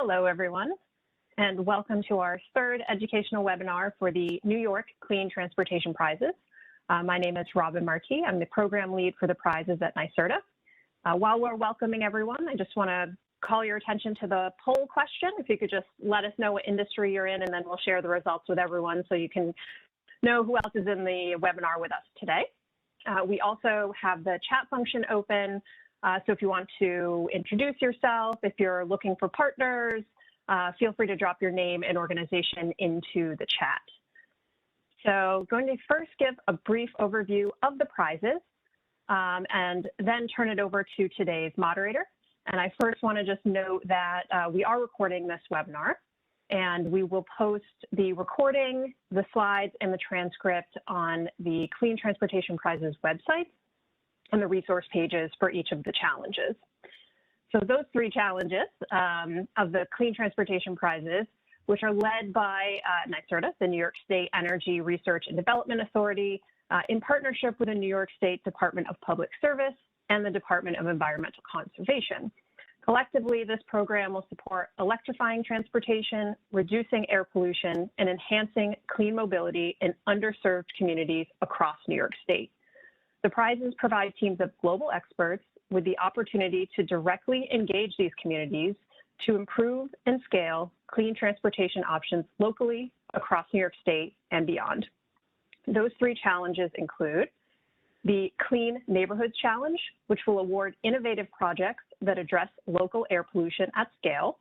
Hello, everyone, and welcome to our third educational webinar for the New York Clean Transportation Prizes. My name is Robin Marquis. I'm the program lead for the prizes at NYSERDA. While we're welcoming everyone, I just want to call your attention to the poll question. If you could just let us know what industry you're in, and then we'll share the results with everyone so you can know who else is in the webinar with us today. We also have the chat function open. So if you want to introduce yourself, if you're looking for partners, feel free to drop your name and organization into the chat. So going to first give a brief overview of the prizes and then turn it over to today's moderator. And I first want to just note that we are recording this webinar, and we will post the recording, the slides, and the transcript on the Clean Transportation Prizes website and the resource pages for each of the challenges. So those three challenges of the Clean Transportation Prizes, which are led by NYSERDA, the New York State Energy Research and Development Authority, in partnership with the New York State Department of Public Service and the Department of Environmental Conservation. Collectively, this program will support electrifying transportation, reducing air pollution, and enhancing clean mobility in underserved communities across New York State. The prizes provide teams of global experts with the opportunity to directly engage these communities to improve and scale clean transportation options locally across New York State and beyond. Those three challenges include the Clean Neighborhoods Challenge, which will award innovative projects that address local air pollution at scale,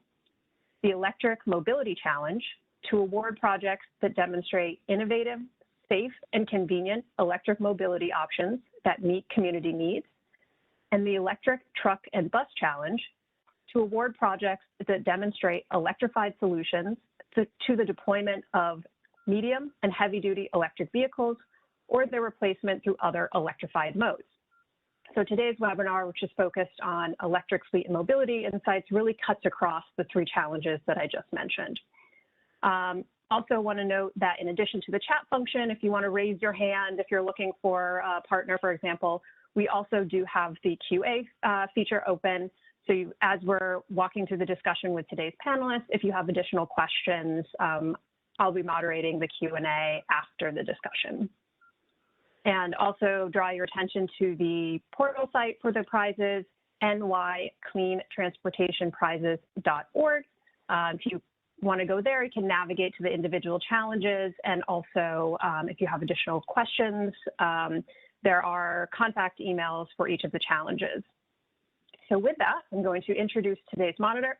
the Electric Mobility Challenge, to award projects that demonstrate innovative, safe, and convenient electric mobility options that meet community needs, and the Electric Truck and Bus Challenge, to award projects that demonstrate electrified solutions to the deployment of medium and heavy-duty electric vehicles or their replacement through other electrified modes. So today's webinar, which is focused on electric fleet and mobility insights, really cuts across the three challenges that I just mentioned. Also want to note that in addition to the chat function, if you want to raise your hand, if you're looking for a partner, for example, we also do have the QA feature open. So as we're walking through the discussion with today's panelists, if you have additional questions, I'll be moderating the Q&A after the discussion. And also draw your attention to the portal site for the prizes, nycleantransportationprizes.org. If you want to go there, you can navigate to the individual challenges, and also if you have additional questions, there are contact emails for each of the challenges. So with that, I'm going to introduce today's moderator,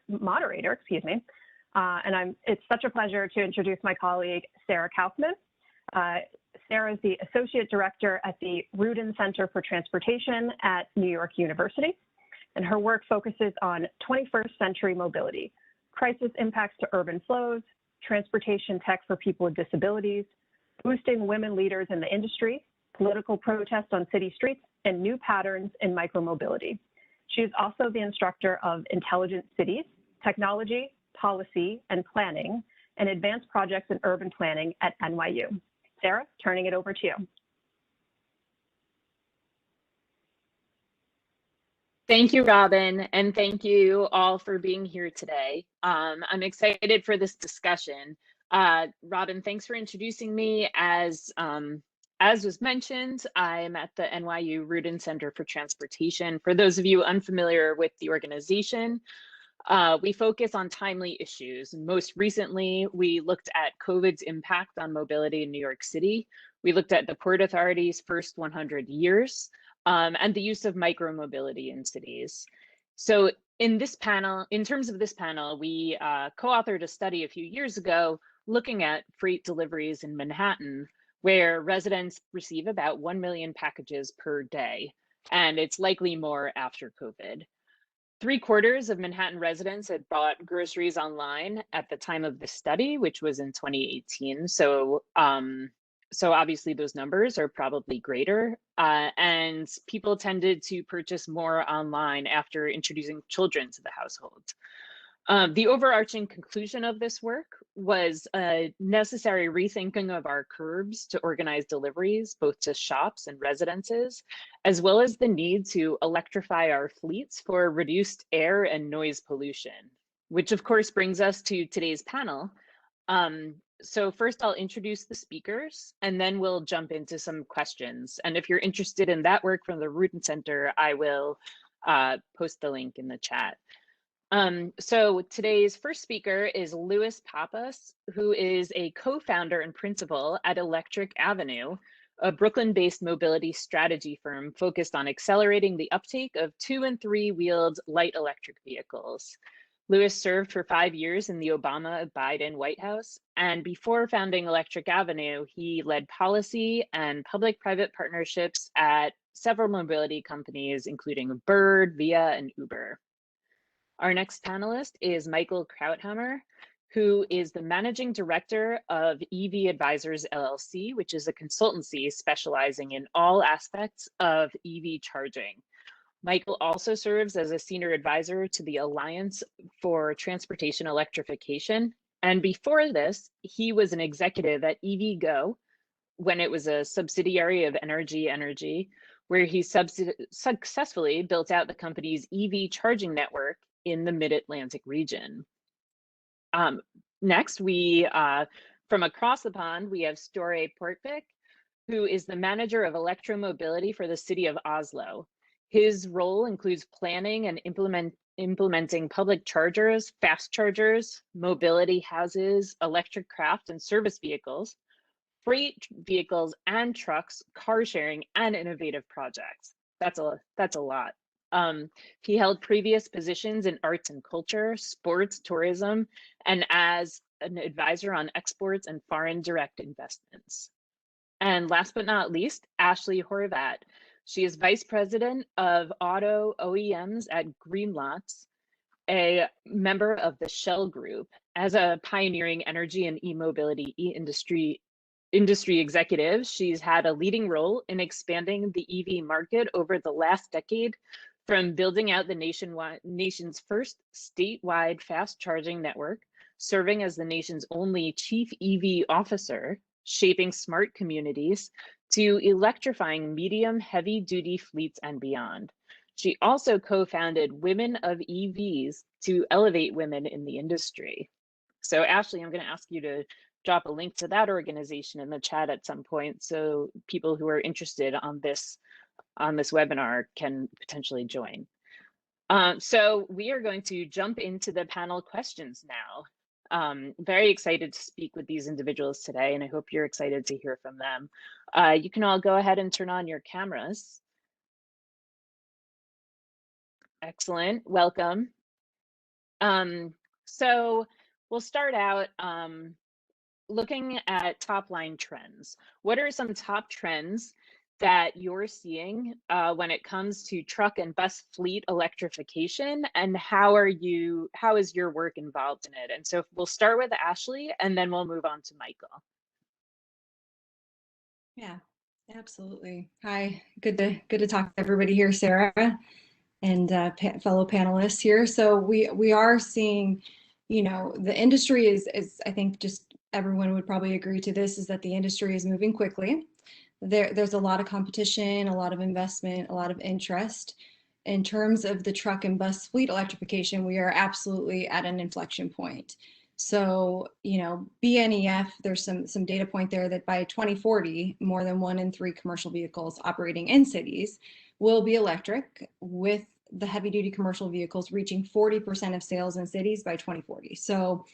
and it's such a pleasure to introduce my colleague, Sarah Kaufman. Sarah is the Associate Director at the Rudin Center for Transportation at New York University, and her work focuses on 21st century mobility, crisis impacts to urban flows, transportation tech for people with disabilities, boosting women leaders in the industry, political protests on city streets, and new patterns in micromobility. She is also the instructor of Intelligent Cities, Technology, Policy, and Planning, and Advanced Projects in Urban Planning at NYU. Sarah, turning it over to you. Thank you, Robin, and thank you all for being here today. I'm excited for this discussion. Robin, thanks for introducing me. As was mentioned, I'm at the NYU Rudin Center for Transportation. For those of you unfamiliar with the organization, we focus on timely issues. Most recently, we looked at COVID's impact on mobility in New York City. We looked at the Port Authority's first 100 years and the use of micromobility in cities. So in terms of this panel, we co-authored a study a few years ago looking at freight deliveries in Manhattan, where residents receive about 1 million packages per day, and it's likely more after COVID. 3/4 of Manhattan residents had bought groceries online at the time of the study, which was in 2018. So obviously those numbers are probably greater. And people tended to purchase more online after introducing children to the household. The overarching conclusion of this work was a necessary rethinking of our curbs to organize deliveries, both to shops and residences, as well as the need to electrify our fleets for reduced air and noise pollution. which of course brings us to today's panel. So first I'll introduce the speakers and then we'll jump into some questions. And if you're interested in that work from the Rudin Center, I will post the link in the chat. So today's first speaker is Louis Pappas, who is a co-founder and principal at Electric Avenue, a Brooklyn-based mobility strategy firm focused on accelerating the uptake of 2- and 3-wheeled light electric vehicles. Louis served for 5 years in the Obama-Biden White House, and before founding Electric Avenue, he led policy and public-private partnerships at several mobility companies, including Bird, Via, and Uber. Our next panelist is Michael Krauthammer, who is the managing director of EV Advisors LLC, which is a consultancy specializing in all aspects of EV charging. Michael also serves as a senior advisor to the Alliance for Transportation Electrification. And before this, he was an executive at EVgo when it was a subsidiary of Energy, where he successfully built out the company's EV charging network in the Mid-Atlantic region. Next, from across the pond, we have Store Portvik, who is the manager of electromobility for the city of Oslo. His role includes planning and implementing public chargers, fast chargers, mobility houses, electric craft and service vehicles, freight vehicles and trucks, car sharing, and innovative projects. That's a lot. He held previous positions in arts and culture, sports, tourism, and as an advisor on exports and foreign direct investments. And last but not least, Ashley Horvat. She is vice president of auto OEMs at Greenlots, a member of the Shell Group. As a pioneering energy and e-mobility industry executive, she's had a leading role in expanding the EV market over the last decade, from building out the nation's first statewide fast charging network, serving as the nation's only chief EV officer, shaping smart communities, to electrifying medium heavy duty fleets and beyond. She also co-founded Women of EVs to elevate women in the industry. So Ashley, I'm going to ask you to drop a link to that organization in the chat at some point so people who are interested on this webinar can potentially join. So we are going to jump into the panel questions now. Very excited to speak with these individuals today, and I hope you're excited to hear from them. You can all go ahead and turn on your cameras. Excellent, welcome. So we'll start out looking at top line trends. What are some top trends that you're seeing when it comes to truck and bus fleet electrification, and how is your work involved in it? And so we'll start with Ashley and then we'll move on to Michael. Yeah, absolutely. Hi, good to talk to everybody here, Sarah, and fellow panelists here. So we are seeing, the industry is I think just everyone would probably agree to this, is that the industry is moving quickly. There's a lot of competition, a lot of investment, a lot of interest. In terms of the truck and bus fleet electrification, we are absolutely at an inflection point. So, BNEF, there's some data point there that by 2040, more than 1 in 3 commercial vehicles operating in cities will be electric, with the heavy duty commercial vehicles reaching 40% of sales in cities by 2040. So,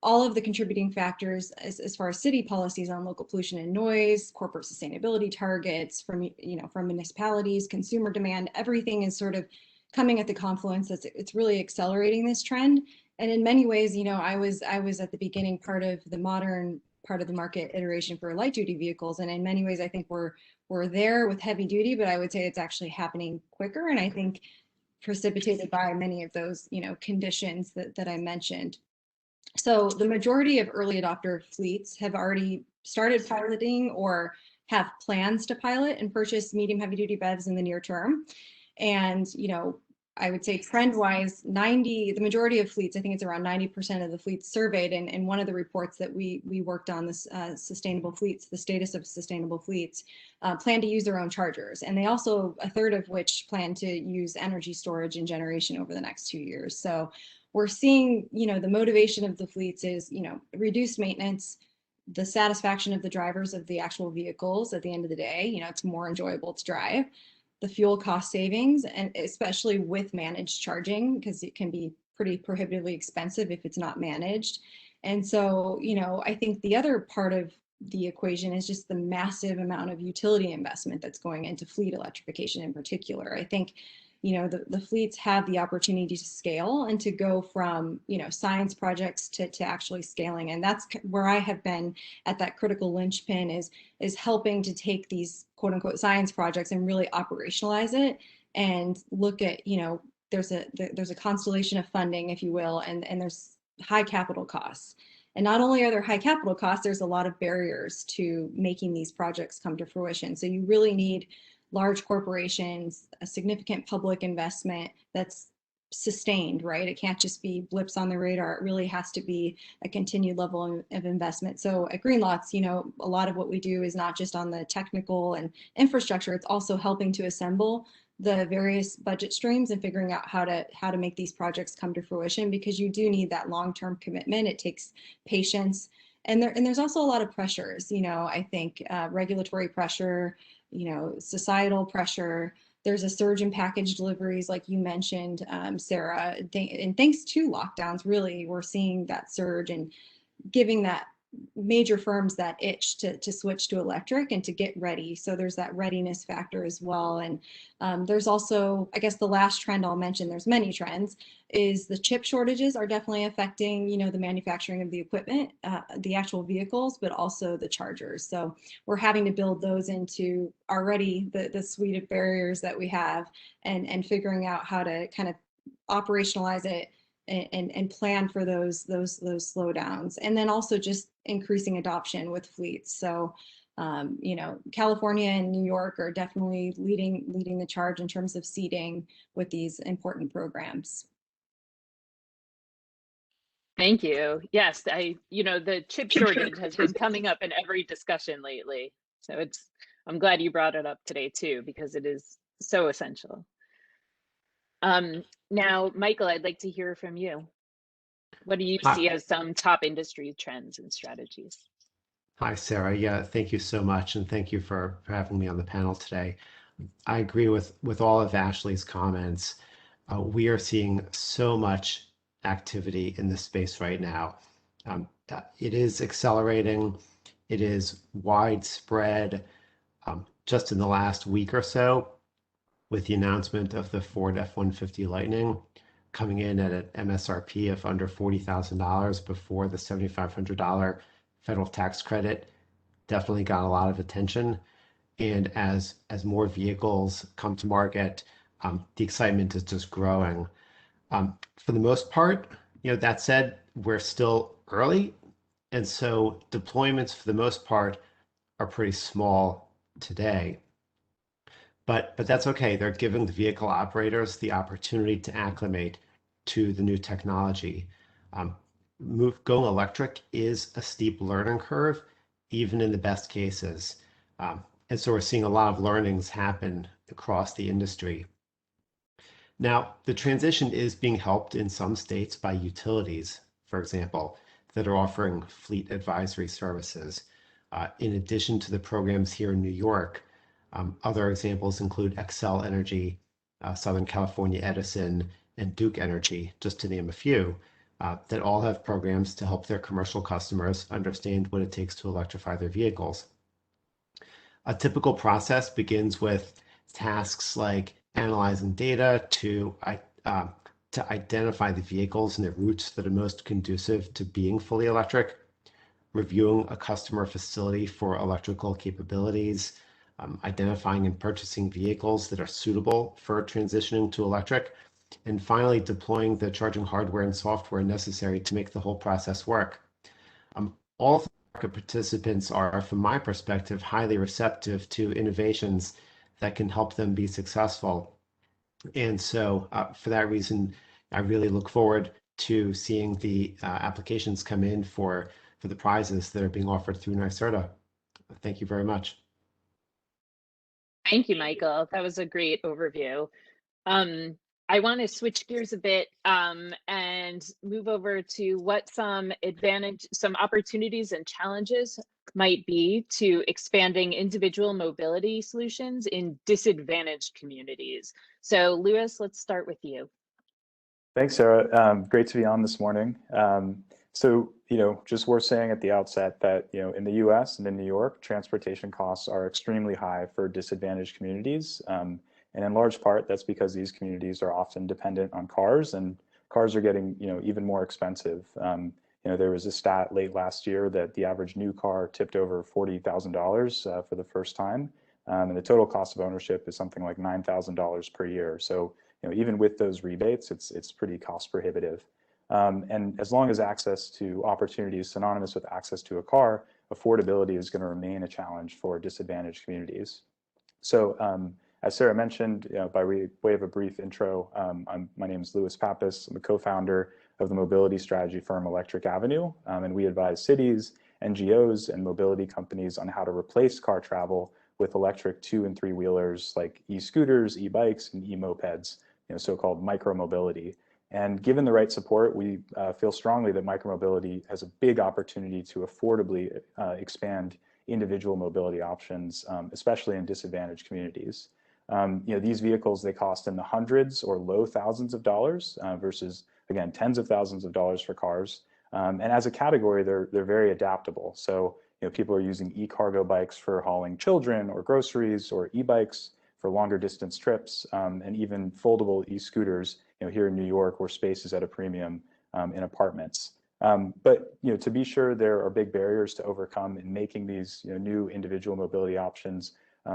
all of the contributing factors as far as city policies on local pollution and noise, corporate sustainability targets from municipalities, consumer demand, everything is sort of coming at the confluence. It's really accelerating this trend. And in many ways, I was at the beginning part of the modern part of the market iteration for light duty vehicles. And in many ways, I think we're there with heavy duty, but I would say it's actually happening quicker. And I think precipitated by many of those, conditions that I mentioned. So the majority of early adopter fleets have already started piloting or have plans to pilot and purchase medium heavy duty BEVs in the near term. And, I would say trend wise, the majority of fleets, I think it's around 90% of the fleets surveyed. And one of the reports that we worked on, this sustainable fleets, the status of sustainable fleets, plan to use their own chargers. And they also, a third of which plan to use energy storage and generation over the next 2 years. So we're seeing, the motivation of the fleets is, reduced maintenance, the satisfaction of the drivers of the actual vehicles at the end of the day. It's more enjoyable to drive, the fuel cost savings, and especially with managed charging, because it can be pretty prohibitively expensive if it's not managed. And so, I think the other part of the equation is just the massive amount of utility investment that's going into fleet electrification in particular. I think, the fleets have the opportunity to scale and to go from, science projects to actually scaling. And that's where I have been at that critical linchpin, is helping to take these quote unquote science projects and really operationalize it and look at, there's a constellation of funding, if you will, and there's high capital costs. And not only are there high capital costs, there's a lot of barriers to making these projects come to fruition. So you really need large corporations, a significant public investment that's sustained, right? It can't just be blips on the radar. It really has to be a continued level of investment. So at Greenlots, a lot of what we do is not just on the technical and infrastructure, it's also helping to assemble the various budget streams and figuring out how to make these projects come to fruition, because you do need that long-term commitment. It takes patience. And there's also a lot of pressures, I think regulatory pressure, societal pressure. There's a surge in package deliveries, like you mentioned, Sarah, and thanks to lockdowns, really, we're seeing that surge and giving that major firms that itch to switch to electric and to get ready. So there's that readiness factor as well. And there's also, I guess the last trend I'll mention, there's many trends, is the chip shortages are definitely affecting, the manufacturing of the equipment, the actual vehicles, but also the chargers. So we're having to build those into already the suite of barriers that we have, and figuring out how to kind of operationalize it and plan for those slowdowns, and then also just increasing adoption with fleets. So California and New York are definitely leading the charge in terms of seeding with these important programs. Thank you. Yes, the chip shortage has been coming up in every discussion lately. So I'm glad you brought it up today too, because it is so essential. Now, Michael, I'd like to hear from you. What do you see as some top industry trends and strategies? Hi, Sarah. Yeah, thank you so much. And thank you for having me on the panel today. I agree with all of Ashley's comments. We are seeing so much activity in this space right now. It is accelerating. It is widespread. Just in the last week or so, with the announcement of the Ford F-150 Lightning coming in at an MSRP of under $40,000 before the $7,500 federal tax credit, definitely got a lot of attention. And as more vehicles come to market, the excitement is just growing. For the most part, that said, we're still early. And so deployments for the most part are pretty small today. But that's okay. They're giving the vehicle operators the opportunity to acclimate to the new technology. Going electric is a steep learning curve, even in the best cases. And so we're seeing a lot of learnings happen across the industry. Now, the transition is being helped in some states by utilities, for example, that are offering fleet advisory services. In addition to the programs here in New York, other examples include Xcel Energy, Southern California Edison, and Duke Energy, just to name a few, that all have programs to help their commercial customers understand what it takes to electrify their vehicles. A typical process begins with tasks like analyzing data to identify the vehicles and the routes that are most conducive to being fully electric, reviewing a customer facility for electrical capabilities, identifying and purchasing vehicles that are suitable for transitioning to electric, and finally deploying the charging hardware and software necessary to make the whole process work. All of the market participants are, from my perspective, highly receptive to innovations that can help them be successful. And so for that reason, I really look forward to seeing the applications come in for the prizes that are being offered through NYSERDA. Thank you very much. Thank you, Michael. That was a great overview. I want to switch gears a bit and move over to what some opportunities and challenges might be to expanding individual mobility solutions in disadvantaged communities. So Lewis, let's start with you. Thanks, Sarah. Great to be on this morning. So, just worth saying at the outset that, in the US and in New York, transportation costs are extremely high for disadvantaged communities. And in large part, that's because these communities are often dependent on cars, and cars are getting, even more expensive. There was a stat late last year that the average new car tipped over $40,000 for the first time. And the total cost of ownership is something like $9,000 per year. So, even with those rebates, it's pretty cost prohibitive. And as long as access to opportunity is synonymous with access to a car, affordability is going to remain a challenge for disadvantaged communities. So as Sarah mentioned, by way of a brief intro, my name is Louis Pappas. I'm the co-founder of the mobility strategy firm Electric Avenue, and we advise cities, NGOs, and mobility companies on how to replace car travel with electric 2- and 3-wheelers like e-scooters, e-bikes, and e-mopeds, so-called micromobility. And given the right support, we feel strongly that micromobility has a big opportunity to affordably expand individual mobility options, especially in disadvantaged communities. These vehicles, they cost in the hundreds or low thousands of dollars versus, again, tens of thousands of dollars for cars. And as a category, they're very adaptable. So, people are using e-cargo bikes for hauling children or groceries, or e-bikes for longer distance trips, and even foldable e-scooters, here in New York, where space is at a premium in apartments. But to be sure, there are big barriers to overcome in making these new individual mobility options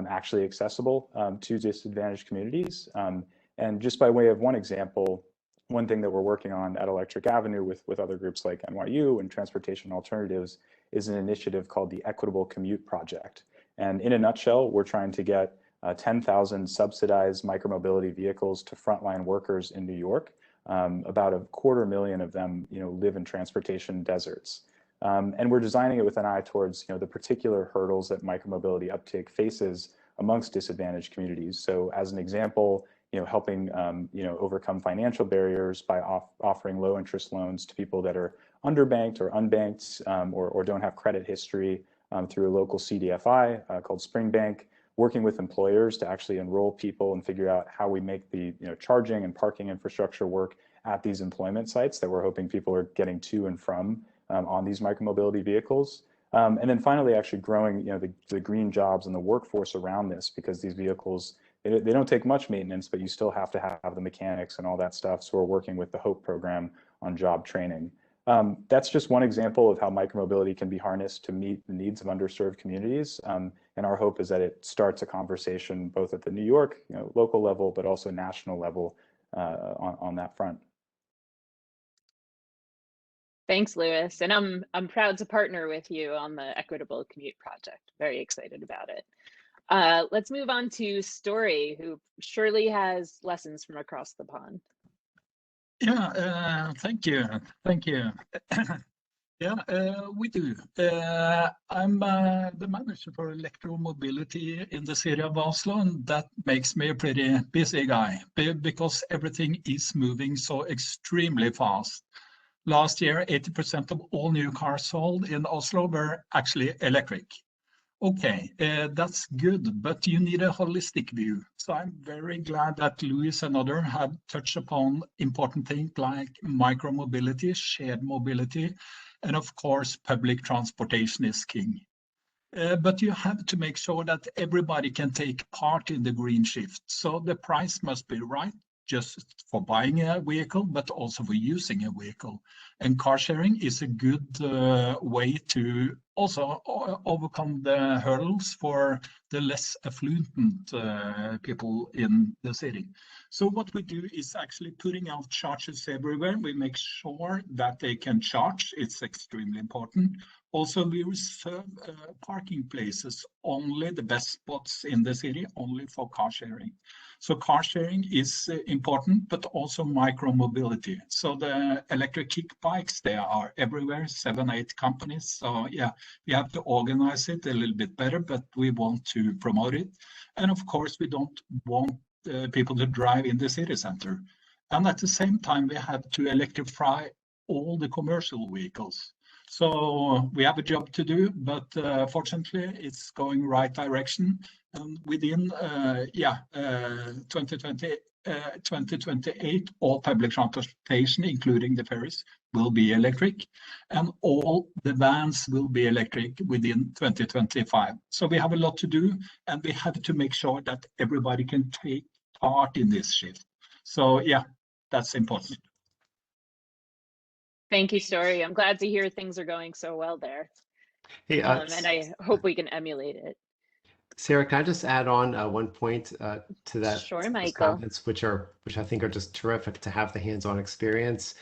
actually accessible to disadvantaged communities. And just by way of one example, one thing that we're working on at Electric Avenue with other groups like NYU and Transportation Alternatives is an initiative called the Equitable Commute Project. And in a nutshell, we're trying to get 10,000 subsidized micromobility vehicles to frontline workers in New York. About 250,000 of them, live in transportation deserts. And we're designing it with an eye towards, the particular hurdles that micromobility uptake faces amongst disadvantaged communities. So as an example, helping, overcome financial barriers by offering low interest loans to people that are underbanked or unbanked, or don't have credit history through a local CDFI called Springbank, working with employers to actually enroll people and figure out how we make the charging and parking infrastructure work at these employment sites that we're hoping people are getting to and from on these micromobility vehicles. And then finally, actually growing the green jobs and the workforce around this, because these vehicles, they don't take much maintenance, but you still have to have the mechanics and all that stuff. So we're working with the HOPE program on job training. That's just one example of how micromobility can be harnessed to meet the needs of underserved communities. And our hope is that it starts a conversation both at the New York local level, but also national level on that front. Thanks, Lewis. And I'm proud to partner with you on the Equitable Commute Project. Very excited about it. Let's move on to Story, who surely has lessons from across the pond. Yeah, thank you. Thank you. Yeah, we do. I'm the manager for electromobility in the city of Oslo, and that makes me a pretty busy guy because everything is moving so extremely fast. Last year, 80% of all new cars sold in Oslo were actually electric. Okay, that's good, but you need a holistic view. So I'm very glad that Louis and others have touched upon important things like micromobility, shared mobility, and of course, public transportation is king. But you have to make sure that everybody can take part in the green shift. So the price must be right, just for buying a vehicle, but also for using a vehicle. And car sharing is a good way to also overcome the hurdles for the less affluent people in the city. So what we do is actually putting out chargers everywhere. We make sure that they can charge. It's extremely important. Also, we reserve parking places, only the best spots in the city, only for car sharing. So car sharing is important, but also micro-mobility. So the electric kick bikes, they are everywhere, 7, 8 companies. So yeah, we have to organize it a little bit better, but we want to promote it. And of course, we don't want people to drive in the city center. And at the same time, we have to electrify all the commercial vehicles. So we have a job to do, but fortunately, it's going right direction. And within 2028, all public transportation, including the ferries, will be electric, and all the vans will be electric within 2025. So we have a lot to do, and we have to make sure that everybody can take part in this shift. So yeah, that's important. Thank you, Story. I'm glad to hear things are going so well there. Hey, And I hope we can emulate it. Sarah, can I just add on one point to that? Sure, those Michael. comments, which I think are just terrific to have the hands-on experience.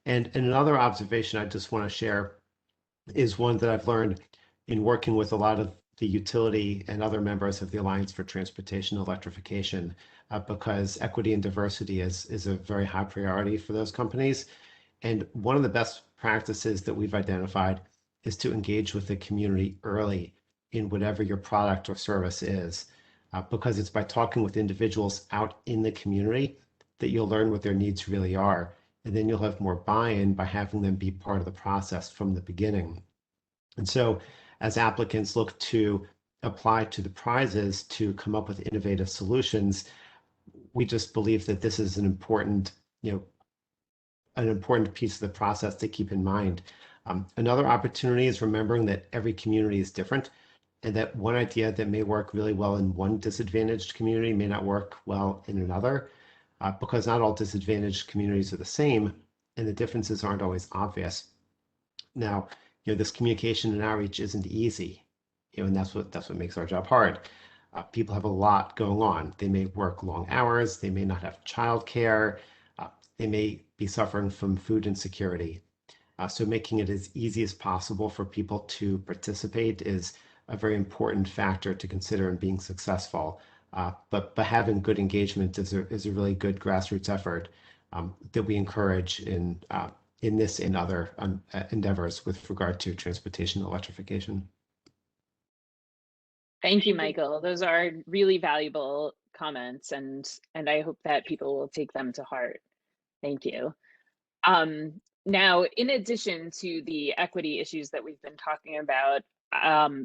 And another observation I just want to share is one that I've learned in working with a lot of the utility and other members of the Alliance for Transportation Electrification, because equity and diversity is a very high priority for those companies. And one of the best practices that we've identified is to engage with the community early in whatever your product or service is, because it's by talking with individuals out in the community that you'll learn what their needs really are. And then you'll have more buy-in by having them be part of the process from the beginning. And so as applicants look to apply to the prizes to come up with innovative solutions, we just believe that this is an important piece of the process to keep in mind. Another opportunity is remembering that every community is different, and that one idea that may work really well in one disadvantaged community may not work well in another, because not all disadvantaged communities are the same, and the differences aren't always obvious. Now, this communication and outreach isn't easy, and that's what makes our job hard. People have a lot going on. They may work long hours. They may not have childcare. They may be suffering from food insecurity. So making it as easy as possible for people to participate is a very important factor to consider in being successful. But having good engagement is a really good grassroots effort that we encourage in this and other endeavors with regard to transportation electrification. Thank you, Michael. Those are really valuable comments, and I hope that people will take them to heart. Thank you. Now, in addition to the equity issues that we've been talking about,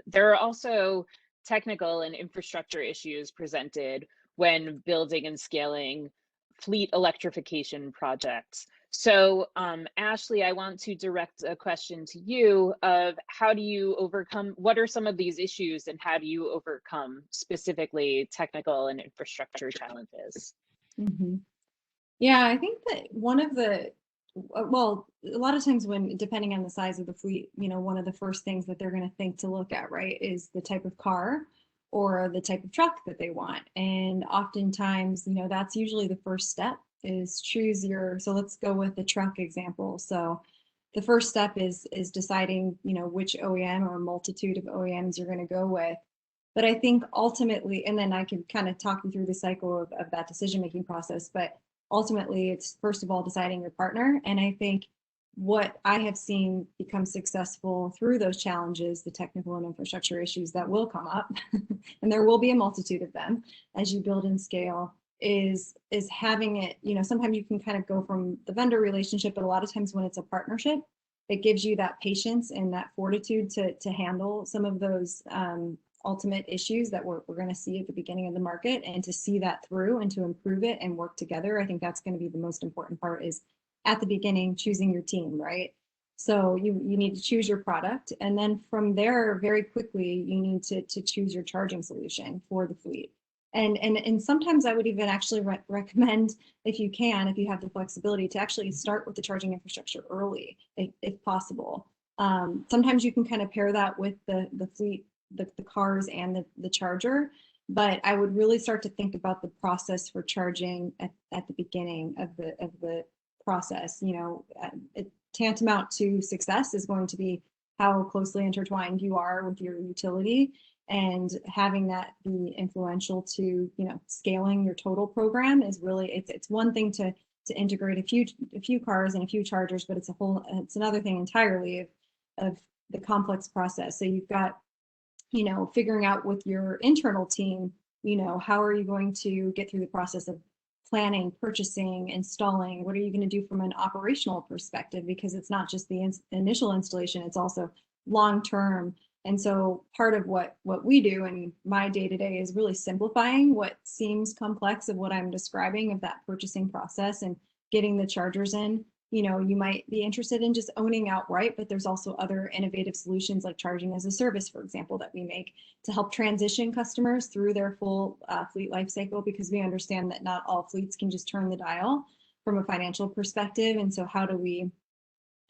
there are also technical and infrastructure issues presented when building and scaling fleet electrification projects. So Ashley, I want to direct a question to you of how do you overcome, what are some of these issues and how do you overcome specifically technical and infrastructure challenges? Mm-hmm. Yeah, I think that one of the, well, a lot of times when, depending on the size of the fleet, one of the first things that they're going to think to look at, right, is the type of car or the type of truck that they want. And oftentimes, that's usually the first step is choose your, so let's go with the truck example. So the first step is deciding, which OEM or multitude of OEMs you're going to go with. But I think ultimately, and then I can kind of talk you through the cycle of that decision-making process, but ultimately it's first of all deciding your partner. And I think what I have seen become successful through those challenges, the technical and infrastructure issues that will come up, and there will be a multitude of them as you build and scale, is having it, sometimes you can kind of go from the vendor relationship, but a lot of times when it's a partnership, it gives you that patience and that fortitude to handle some of those ultimate issues that we're going to see at the beginning of the market, and to see that through and to improve it and work together. I think that's going to be the most important part, is at the beginning choosing your team, right? So you need to choose your product, and then from there very quickly you need to choose your charging solution for the fleet. And sometimes I would even actually recommend, if you have the flexibility, to actually start with the charging infrastructure early, if possible. Sometimes you can kind of pair that with the fleet, the cars and the charger, but I would really start to think about the process for charging at the beginning of the process. Tantamount to success is going to be how closely intertwined you are with your utility, and having that be influential to scaling your total program is really, it's one thing to integrate a few cars and a few chargers, but it's another thing entirely of the complex process. So you've got figuring out with your internal team, how are you going to get through the process of planning, purchasing, installing? What are you going to do from an operational perspective? Because it's not just the initial installation, it's also long-term. And so part of what we do in my day-to-day is really simplifying what seems complex of what I'm describing of that purchasing process and getting the chargers in. You know, you might be interested in just owning outright, but there's also other innovative solutions like charging as a service, for example, that we make to help transition customers through their full fleet life cycle, because we understand that not all fleets can just turn the dial from a financial perspective. And so how do we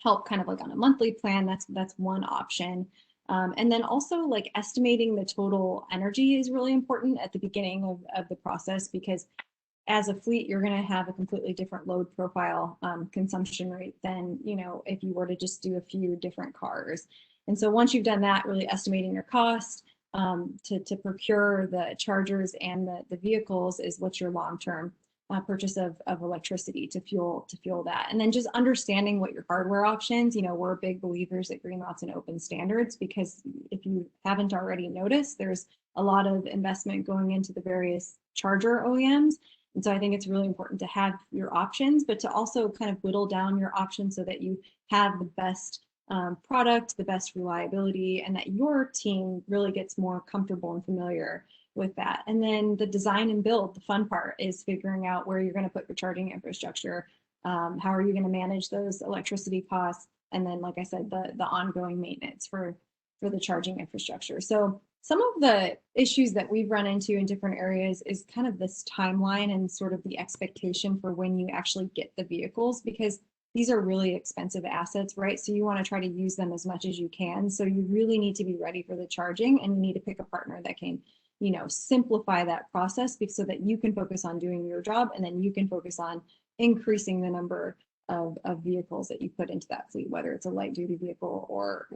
help kind of like on a monthly plan? That's one option. And then also like estimating the total energy is really important at the beginning of the process, because as a fleet, you're going to have a completely different load profile consumption rate than, you know, if you were to just do a few different cars. And so once you've done that, really estimating your cost to procure the chargers and the vehicles is what's your long-term purchase of electricity to fuel that. And then just understanding what your hardware options, you know, we're big believers at Greenlots and open standards, because if you haven't already noticed, there's a lot of investment going into the various charger OEMs. And so I think it's really important to have your options, but to also kind of whittle down your options so that you have the best product, the best reliability, and that your team really gets more comfortable and familiar with that. And then the design and build, the fun part is figuring out where you're going to put your charging infrastructure. How are you going to manage those electricity costs? And then, like I said, the ongoing maintenance for the charging infrastructure. So some of the issues that we've run into in different areas is kind of this timeline and sort of the expectation for when you actually get the vehicles, because these are really expensive assets, right? So you want to try to use them as much as you can. So you really need to be ready for the charging, and you need to pick a partner that can, you know, simplify that process so that you can focus on doing your job, and then you can focus on increasing the number of vehicles that you put into that fleet, whether it's a light duty vehicle or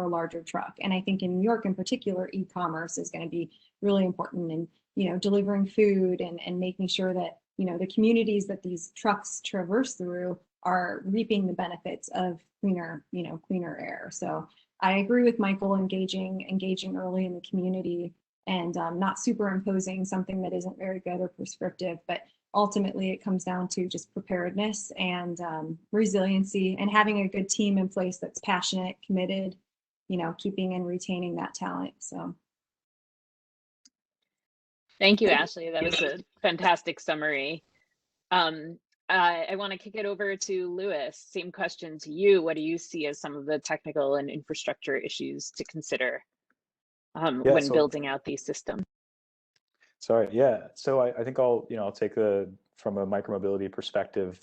a larger truck. And I think in New York in particular, e-commerce is going to be really important in, you know, delivering food and making sure that, you know, the communities that these trucks traverse through are reaping the benefits of cleaner, you know, cleaner air. So I agree with Michael, engaging early in the community and not superimposing something that isn't very good or prescriptive, but ultimately it comes down to just preparedness and resiliency, and having a good team in place that's passionate, committed, you know, keeping and retaining that talent. So thank you, Ashley. That was a fantastic summary. I want to kick it over to Lewis. Same question to you. What do you see as some of the technical and infrastructure issues to consider when building out these systems? Sorry, yeah. So I think I'll take from a micromobility perspective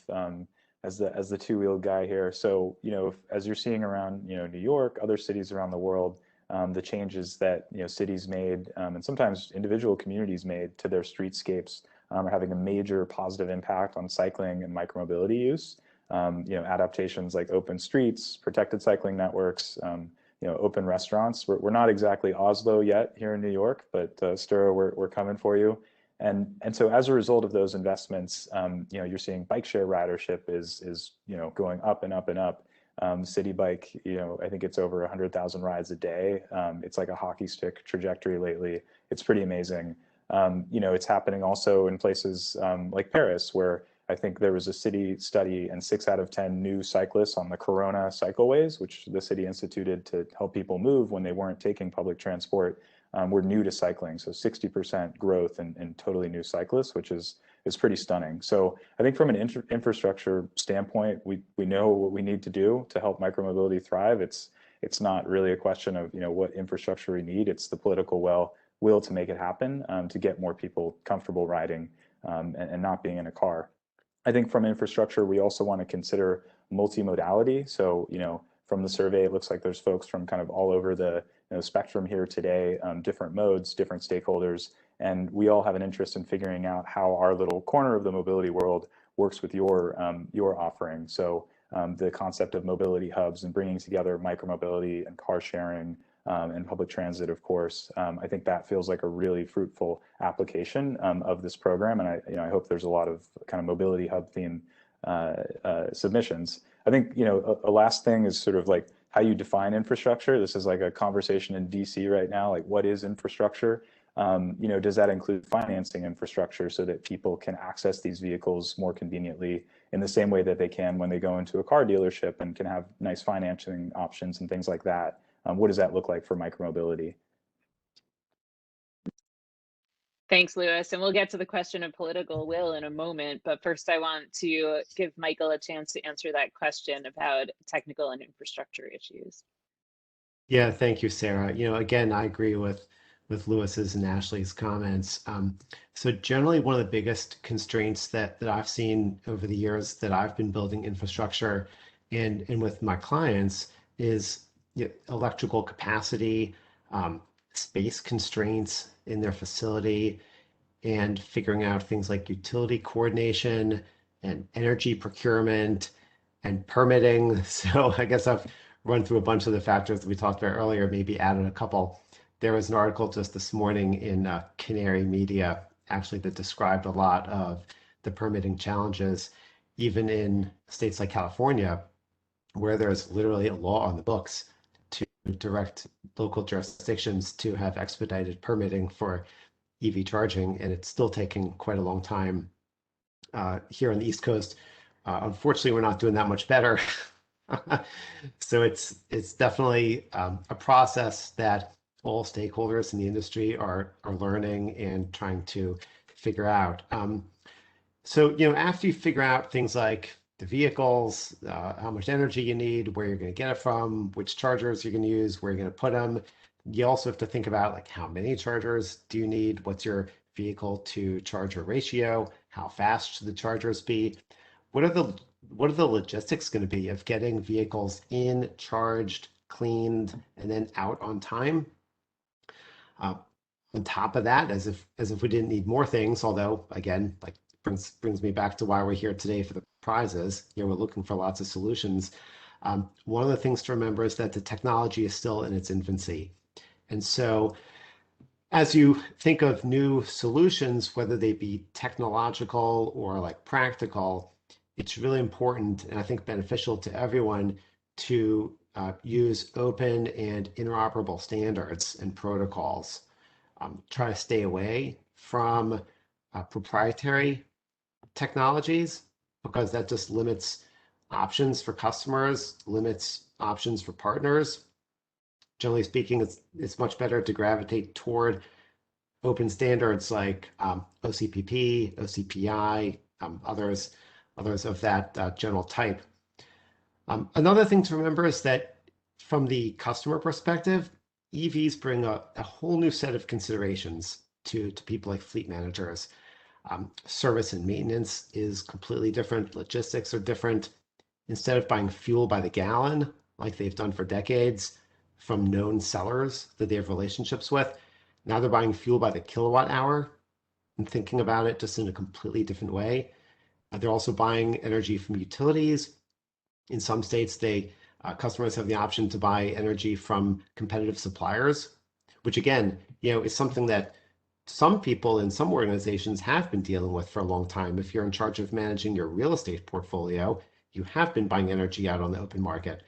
as the two-wheeled guy here. So, you know, as you're seeing around, you know, New York, other cities around the world, the changes that, you know, cities made and sometimes individual communities made to their streetscapes are having a major positive impact on cycling and micromobility use. You know, adaptations like open streets, protected cycling networks, you know, open restaurants. We're not exactly Oslo yet here in New York, but Stura, we're coming for you. And so as a result of those investments, you know, you're seeing bike share ridership is you know, going up and up and up. City Bike, you know, I think it's over 100,000 rides a day. It's like a hockey stick trajectory lately. It's pretty amazing. You know, it's happening also in places like Paris, where I think there was a city study and 6 out of 10 new cyclists on the Corona cycleways, which the city instituted to help people move when they weren't taking public transport, were new to cycling. So 60% growth in totally new cyclists, which is pretty stunning. So I think from an infrastructure standpoint, we know what we need to do to help micromobility thrive. It's not really a question of, you know, what infrastructure we need. It's the political will to make it happen, to get more people comfortable riding and not being in a car. I think from infrastructure, we also want to consider multimodality. So, you know, from the survey, it looks like there's folks from kind of all over the spectrum here today, different modes, different stakeholders, and we all have an interest in figuring out how our little corner of the mobility world works with your offering. So the concept of mobility hubs and bringing together micromobility and car sharing and public transit, of course, I think that feels like a really fruitful application of this program, and I hope there's a lot of kind of mobility hub theme submissions. I think, you know, a last thing is sort of like how you define infrastructure. This is like a conversation in DC right now, like what is infrastructure? Does that include financing infrastructure so that people can access these vehicles more conveniently in the same way that they can when they go into a car dealership and can have nice financing options and things like that? What does that look like for micromobility? Thanks, Lewis. And we'll get to the question of political will in a moment. But first, I want to give Michael a chance to answer that question about technical and infrastructure issues. Yeah, thank you, Sarah. Again, I agree with Lewis's and Ashley's comments. So generally, one of the biggest constraints that I've seen over the years that I've been building infrastructure and with my clients is electrical capacity, space constraints in their facility, and figuring out things like utility coordination and energy procurement and permitting. So I guess I've run through a bunch of the factors that we talked about earlier, maybe added a couple. There was an article just this morning in Canary Media, actually, that described a lot of the permitting challenges, even in states like California, where there's literally a law on the books to direct local jurisdictions to have expedited permitting for EV charging, and it's still taking quite a long time here on the East Coast. Unfortunately, we're not doing that much better. So it's definitely a process that all stakeholders in the industry are learning and trying to figure out. So after you figure out things like the vehicles, how much energy you need, where you're going to get it from, which chargers you're going to use, where you're going to put them, you also have to think about like how many chargers do you need, what's your vehicle to charger ratio, how fast should the chargers be, what are the logistics going to be of getting vehicles in, charged, cleaned, and then out on time? On top of that, as if we didn't need more things, although again, like brings me back to why we're here today for the prizes. We're looking for lots of solutions. One of the things to remember is that the technology is still in its infancy. And so as you think of new solutions, whether they be technological or like practical, it's really important and I think beneficial to everyone to use open and interoperable standards and protocols. Try to stay away from proprietary technologies because that just limits options for customers, limits options for partners. Generally speaking, it's much better to gravitate toward open standards like OCPP, OCPI, others of that general type. Another thing to remember is that from the customer perspective, EVs bring a whole new set of considerations to people like fleet managers. Service and maintenance is completely different. Logistics are different. Instead of buying fuel by the gallon, like they've done for decades, from known sellers that they have relationships with, now they're buying fuel by the kilowatt hour and thinking about it just in a completely different way. They're also buying energy from utilities. In some states, customers have the option to buy energy from competitive suppliers, which again, is something that some people in some organizations have been dealing with for a long time. If you're in charge of managing your real estate portfolio, you have been buying energy out on the open market.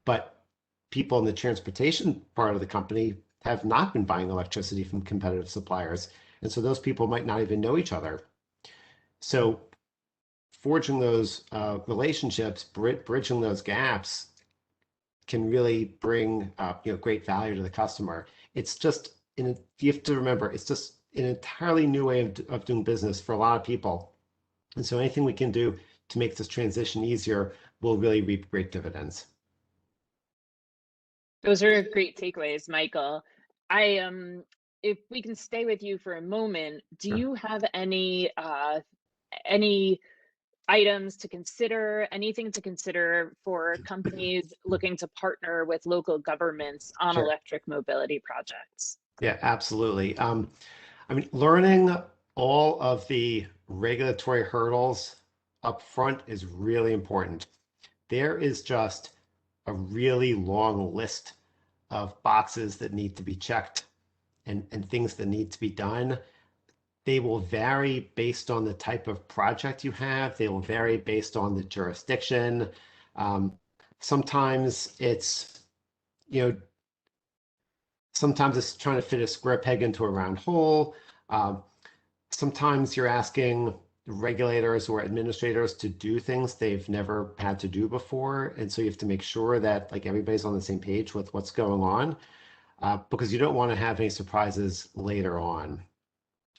But people in the transportation part of the company have not been buying electricity from competitive suppliers. And so those people might not even know each other. So forging those relationships, bridging those gaps can really bring great value to the customer. It's just, you have to remember, it's just an entirely new way of doing business for a lot of people. And so anything we can do to make this transition easier will really reap great dividends. Those are great takeaways, Michael. If we can stay with you for a moment, do you have any items to consider, anything to consider for companies looking to partner with local governments on electric mobility projects? Yeah, absolutely. Learning all of the regulatory hurdles up front is really important. There is just a really long list of boxes that need to be checked and things that need to be done. They will vary based on the type of project you have. They will vary based on the jurisdiction. Sometimes it's, Sometimes it's trying to fit a square peg into a round hole. Sometimes you're asking regulators or administrators to do things they've never had to do before. And so you have to make sure that like everybody's on the same page with what's going on, because you don't want to have any surprises later on.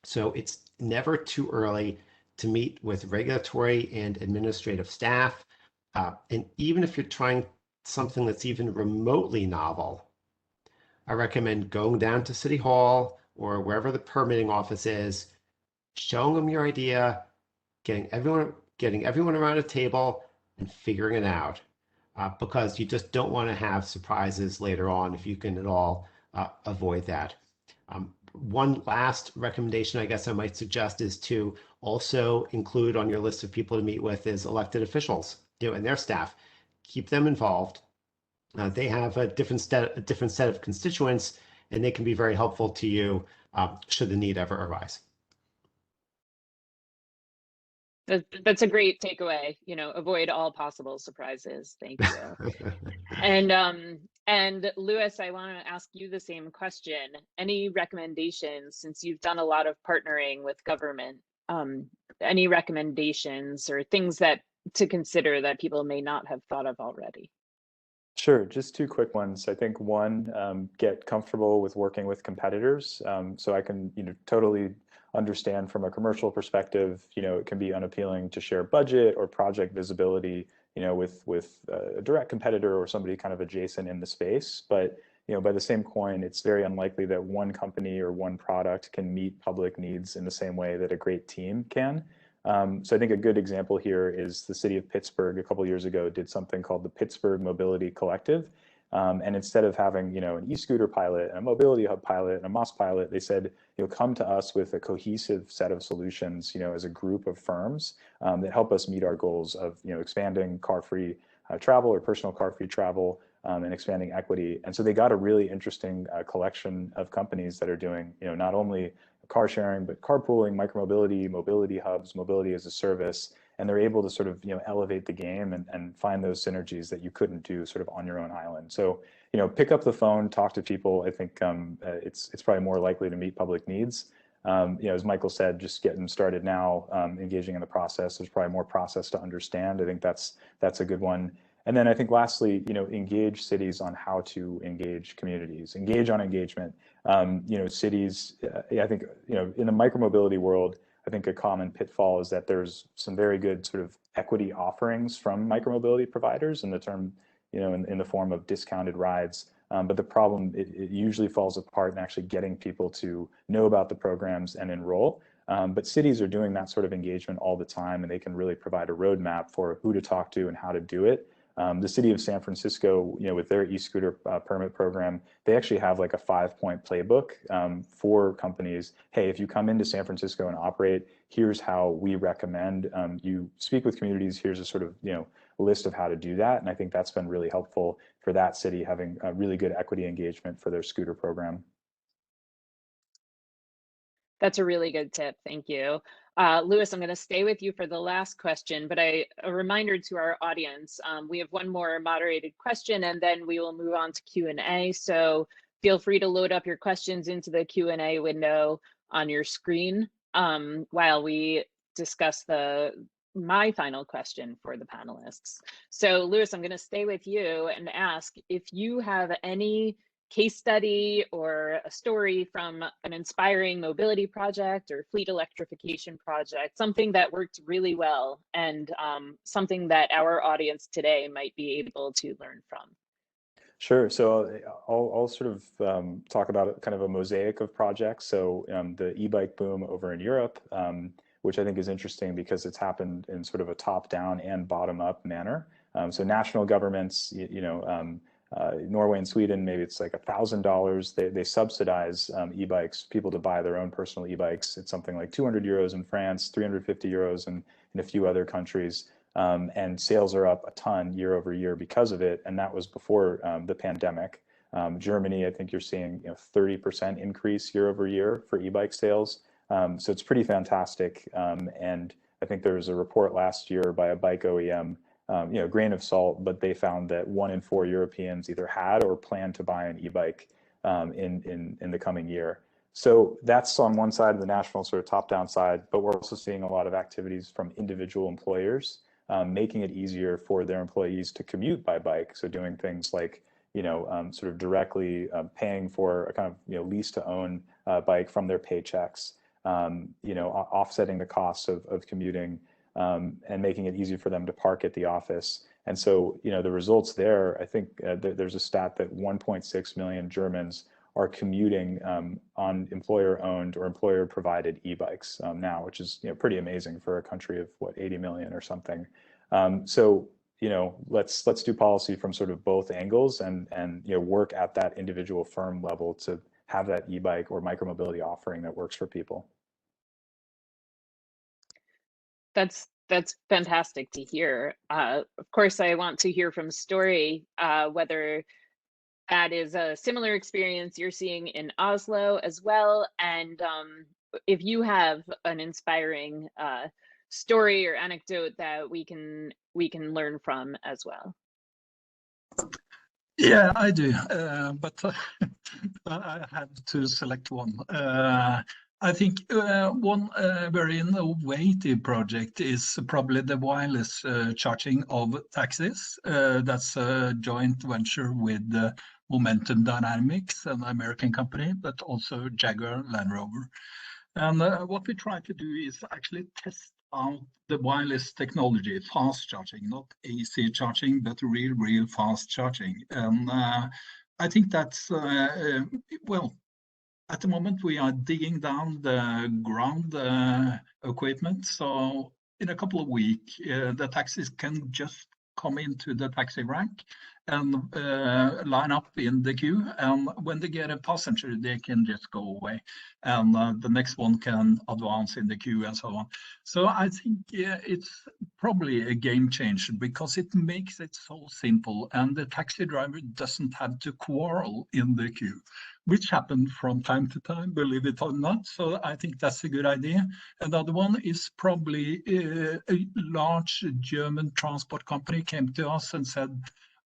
So it's never too early to meet with regulatory and administrative staff. And even if you're trying something that's even remotely novel, I recommend going down to City Hall or wherever the permitting office is, showing them your idea, getting everyone around a table and figuring it out, because you just don't want to have surprises later on if you can at all avoid that. One last recommendation I guess I might suggest is to also include on your list of people to meet with is elected officials, and their staff. Keep them involved. They have a different set of constituents, and they can be very helpful to you should the need ever arise. That's a great takeaway. Avoid all possible surprises. Thank you. And Louis, I want to ask you the same question. Any recommendations, since you've done a lot of partnering with government, any recommendations or things that to consider that people may not have thought of already? Sure, just two quick ones. I think one, get comfortable with working with competitors. So I can, totally understand from a commercial perspective, it can be unappealing to share budget or project visibility, with a direct competitor or somebody kind of adjacent in the space. But, by the same coin, it's very unlikely that one company or one product can meet public needs in the same way that a great team can. So I think a good example here is the city of Pittsburgh a couple years ago did something called the Pittsburgh Mobility Collective. And instead of having, an e-scooter pilot, and a mobility hub pilot, and a MOS pilot, they said, come to us with a cohesive set of solutions, as a group of firms that help us meet our goals of, expanding car-free travel or personal car-free travel, and expanding equity. And so they got a really interesting collection of companies that are doing, not only car sharing, but carpooling, micromobility, mobility hubs, mobility as a service. And they're able to sort of, elevate the game and find those synergies that you couldn't do sort of on your own island. So, pick up the phone, talk to people. I think it's probably more likely to meet public needs. As Michael said, just getting started now, engaging in the process. There's probably more process to understand. I think that's a good one. And then I think lastly, engage cities on how to engage communities, engage on engagement. Cities, I think, in the micromobility world, I think a common pitfall is that there's some very good sort of equity offerings from micromobility providers in the term, in the form of discounted rides. But the problem, it usually falls apart in actually getting people to know about the programs and enroll. But cities are doing that sort of engagement all the time, and they can really provide a roadmap for who to talk to and how to do it. The city of San Francisco, with their e-scooter permit program, they actually have like a 5-point playbook for companies. Hey, if you come into San Francisco and operate, here's how we recommend you speak with communities. Here's a sort of list of how to do that, and I think that's been really helpful for that city having a really good equity engagement for their scooter program. That's a really good tip. Thank you. Louis, I'm going to stay with you for the last question, but a reminder to our audience, we have one more moderated question and then we will move on to Q&A. So feel free to load up your questions into the Q&A window on your screen while we discuss my final question for the panelists. So Louis, I'm going to stay with you and ask if you have any case study or a story from an inspiring mobility project or fleet electrification project, something that worked really well and something that our audience today might be able to learn from. Sure. So I'll sort of talk about kind of a mosaic of projects. So the e-bike boom over in Europe, which I think is interesting because it's happened in sort of a top-down and bottom-up manner. So national governments, Norway and Sweden, maybe it's like $1,000. They subsidize e-bikes, people to buy their own personal e-bikes. It's something like 200 euros in France, 350 euros in a few other countries. And sales are up a ton year over year because of it. And that was before the pandemic. Germany, I think you're seeing 30% increase year over year for e-bike sales. So it's pretty fantastic. And I think there was a report last year by a bike OEM, grain of salt, but they found that 1 in 4 Europeans either had or planned to buy an e-bike in the coming year. So that's on one side of the national sort of top-down side, but we're also seeing a lot of activities from individual employers, making it easier for their employees to commute by bike. So doing things like, sort of directly paying for a kind of, lease to own bike from their paychecks, offsetting the costs of commuting, and making it easy for them to park at the office. And so, the results there, I think there's a stat that 1.6 million Germans are commuting on employer-owned or employer-provided e-bikes now, which is pretty amazing for a country of what, 80 million or something. So let's do policy from sort of both angles and work at that individual firm level to have that e-bike or micromobility offering that works for people. That's fantastic to hear. Of course, I want to hear from Story whether that is a similar experience you're seeing in Oslo as well, and if you have an inspiring story or anecdote that we can learn from as well. Yeah, I do, but I have to select one. I think one very innovative project is probably the wireless charging of taxis. That's a joint venture with Momentum Dynamics, an American company, but also Jaguar Land Rover. And what we try to do is actually test out the wireless technology, fast charging, not AC charging, but real fast charging. And I think that's, well, at the moment we are digging down the ground equipment. So in a couple of weeks, the taxis can just come into the taxi rank and line up in the queue. And when they get a passenger, they can just go away. And the next one can advance in the queue and so on. So I think it's probably a game changer because it makes it so simple. And the taxi driver doesn't have to quarrel in the queue, which happened from time to time, believe it or not. So I think that's a good idea. Another one is probably a large German transport company came to us and said,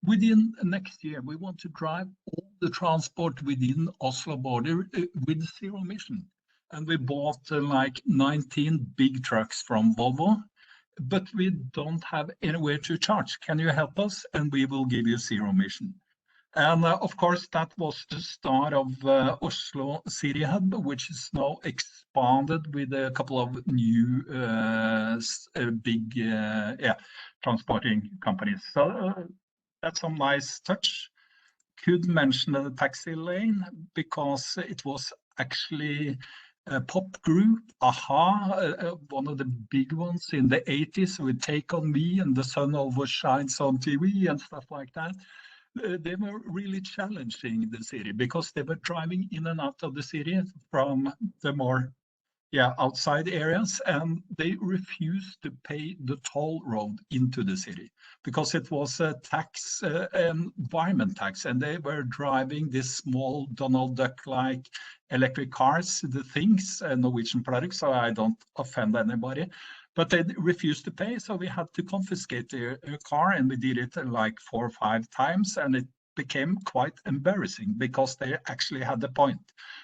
within next year, we want to drive all the transport within Oslo border with zero emission. And we bought like 19 big trucks from Volvo, but we don't have anywhere to charge. Can you help us? And we will give you zero emission. And of course, that was the start of Oslo City Hub, which is now expanded with a couple of new big transporting companies. So that's a nice touch. Could mention the taxi lane because it was actually a pop group, Aha, one of the big ones in the 80s with Take On Me and The Sun Always Shines on TV and stuff like that. They were really challenging the city because they were driving in and out of the city from the more outside areas, and they refused to pay the toll road into the city because it was a tax, environment tax, and they were driving this small Donald Duck-like electric cars, the things, Norwegian products, so I don't offend anybody. But they refused to pay, so we had to confiscate their car, and we did it like 4 or 5 times, and it became quite embarrassing because they actually had the point.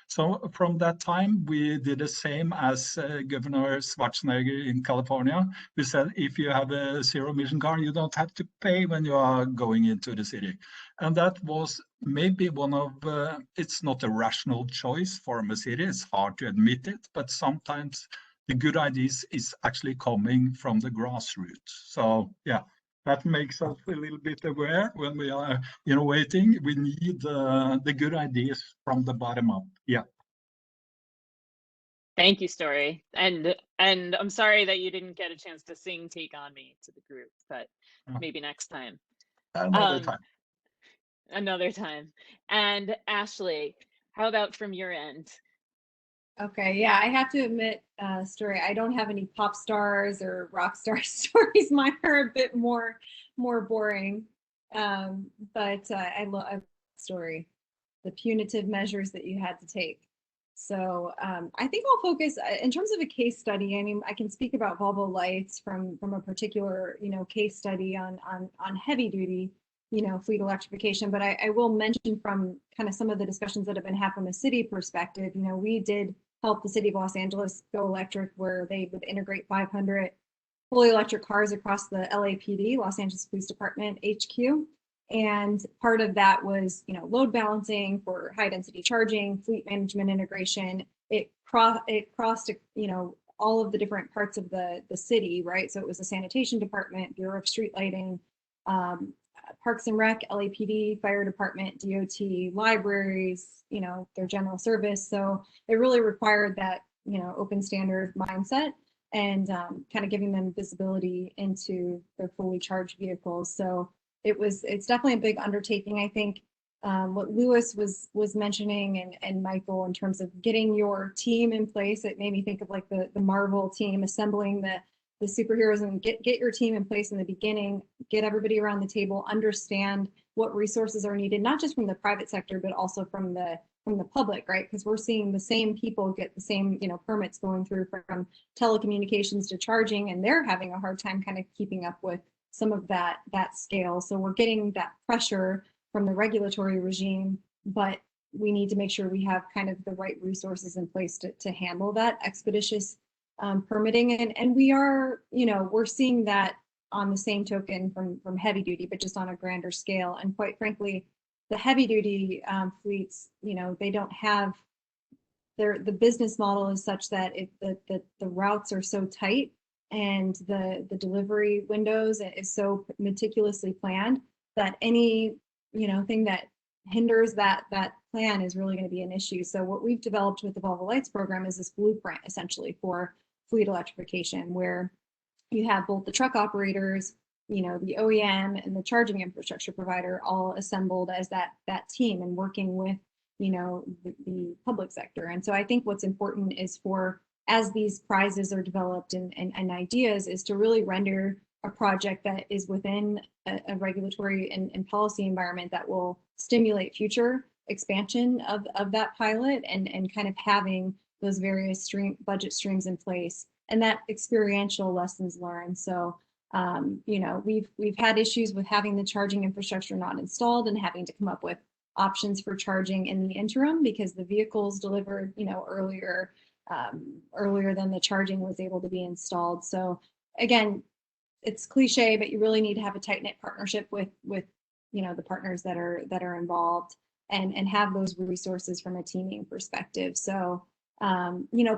So from that time, we did the same as Governor Schwarzenegger in California. We said, if you have a zero emission car, you don't have to pay when you are going into the city. And that was maybe one of, it's not a rational choice for a city, it's hard to admit it, but sometimes the good ideas is actually coming from the grassroots. So yeah, that makes us a little bit aware when we are innovating. We need the good ideas from the bottom up. Yeah. Thank you, Story. And I'm sorry that you didn't get a chance to sing Take On Me to the group, but maybe next time. Another time. Another time. And Ashley, how about from your end? Okay, yeah, I have to admit, Story, I don't have any pop stars or rock star stories. Mine are a bit more boring, but I love Story, the punitive measures that you had to take. So I think I'll focus in terms of a case study. I mean, I can speak about Volvo Lights from a particular case study on heavy duty fleet electrification. But I will mention from kind of some of the discussions that have been had from a city perspective, we did help the city of Los Angeles go electric, where they would integrate 500 fully electric cars across the LAPD, Los Angeles Police Department HQ. And part of that was, load balancing for high density charging, fleet management integration. It crossed, all of the different parts of the city, right? So it was the sanitation department, Bureau of Street Lighting, Parks and Rec, LAPD, fire department, DOT, libraries, their general service. So it really required that, open standard mindset and kind of giving them visibility into their fully charged vehicles. So it's definitely a big undertaking. I think what Lewis was mentioning and Michael, in terms of getting your team in place, it made me think of like the Marvel team assembling the superheroes, and get your team in place in the beginning, get everybody around the table, understand what resources are needed, not just from the private sector, but also from the public, right? Because we're seeing the same people get the same, permits going through from telecommunications to charging, and they're having a hard time kind of keeping up with some of that scale. So we're getting that pressure from the regulatory regime, but we need to make sure we have kind of the right resources in place to handle that expeditious permitting. And we are, we're seeing that on the same token from heavy duty, but just on a grander scale. And quite frankly, the heavy duty fleets, they don't have the business model is such that the routes are so tight, and the delivery windows is so meticulously planned that any thing that hinders that plan is really going to be an issue. So what we've developed with the Volvo Lights program is this blueprint essentially for fleet electrification, where you have both the truck operators, the OEM and the charging infrastructure provider all assembled as that team and working with the public sector. And so I think what's important is as these prizes are developed and ideas, is to really render a project that is within a regulatory and policy environment that will stimulate future expansion of that pilot, and kind of having those various budget streams in place, and that experiential lessons learned. So we've had issues with having the charging infrastructure not installed and having to come up with options for charging in the interim, because the vehicles delivered earlier than the charging was able to be installed. So again, it's cliche, but you really need to have a tight-knit partnership with the partners that are involved, and have those resources from a teaming perspective. So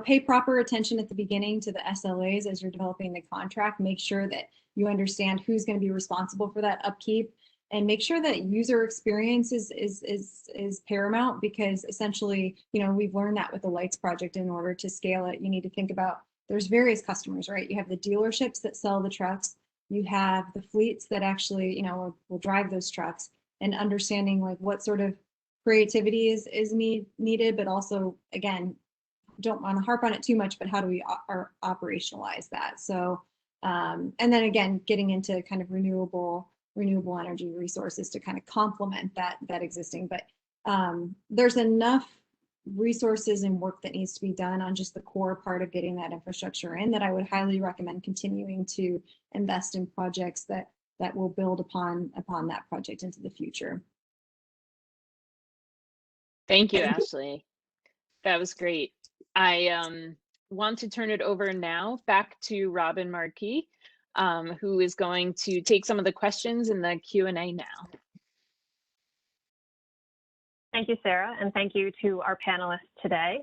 pay proper attention at the beginning to the SLAs as you're developing the contract. Make sure that you understand who's going to be responsible for that upkeep, and make sure that user experience is paramount, because essentially, we've learned that with the Lights project. In order to scale it, you need to think about, there's various customers, right? You have the dealerships that sell the trucks, you have the fleets that actually, will drive those trucks, and understanding like what sort of creativity is needed, but also, again, don't want to harp on it too much, but how do we operationalize that? So, and then again, getting into kind of renewable energy resources to kind of complement that existing. But there's enough resources and work that needs to be done on just the core part of getting that infrastructure in, that I would highly recommend continuing to invest in projects that will build upon that project into the future. Thank you, Ashley. That was great. I want to turn it over now back to Robin Markey, who is going to take some of the questions in the Q&A now. Thank you, Sarah, and thank you to our panelists today.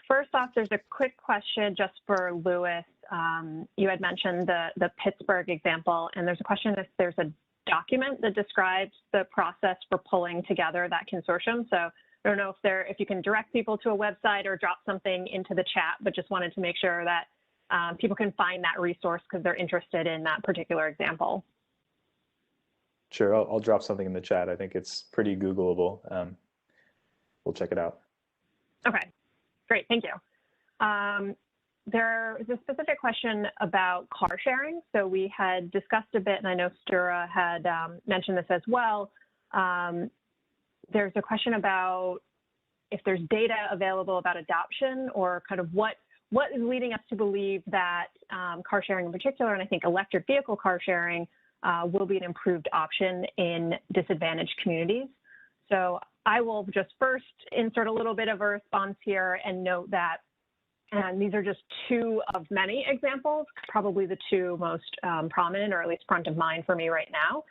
First off, there's a quick question just for Lewis. You had mentioned the Pittsburgh example, and there's a question if there's a document that describes the process for pulling together that consortium. So I don't know if you can direct people to a website or drop something into the chat, but just wanted to make sure that people can find that resource because they're interested in that particular example. Sure, I'll drop something in the chat. I think it's pretty Googleable. We'll check it out. Okay, great, thank you. There's a specific question about car sharing. So we had discussed a bit, and I know Stura had mentioned this as well. There's a question about if there's data available about adoption, or kind of what is leading us to believe that car sharing in particular, and I think electric vehicle car sharing, will be an improved option in disadvantaged communities. So I will just first insert a little bit of a response here and note that these are just two of many examples, probably the two most prominent, or at least front of mind for me right now.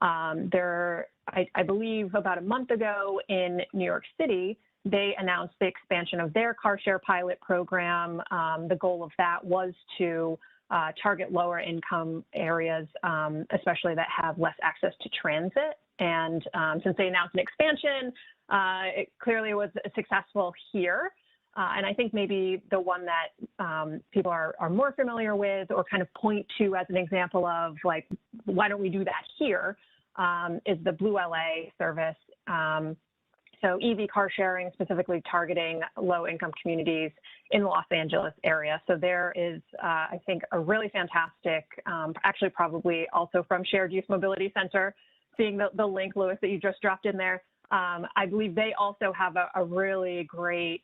I believe about a month ago in New York City, they announced the expansion of their car share pilot program. The goal of that was to target lower income areas, especially that have less access to transit. And since they announced an expansion, it clearly was successful here. And I think maybe the one that people are more familiar with or kind of point to as an example of, like, why don't we do that here, is the Blue LA service. So EV car sharing, specifically targeting low-income communities in the Los Angeles area. So there is, I think, a really fantastic, actually probably also from Shared Use Mobility Center, seeing the link, Louis, that you just dropped in there. I believe they also have a really great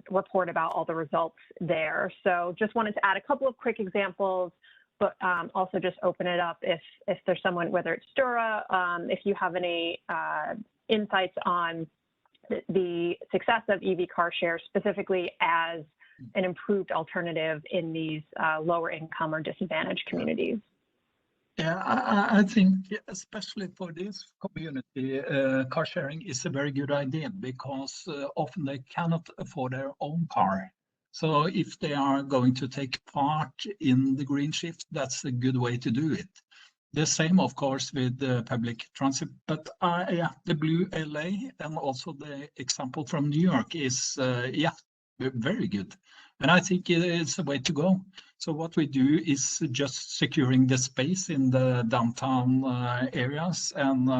report about all the results there. So just wanted to add a couple of quick examples, but also just open it up if there's someone, whether it's Dura, if you have any insights on the success of EV car share specifically as an improved alternative in these lower income or disadvantaged communities. Yeah, I think especially for this community, car sharing is a very good idea because often they cannot afford their own car. So if they are going to take part in the green shift, that's a good way to do it. The same, of course, with the public transit, but yeah, the Blue LA and also the example from New York is, yeah, very good. And I think it's a way to go. So what we do is just securing the space in the downtown areas and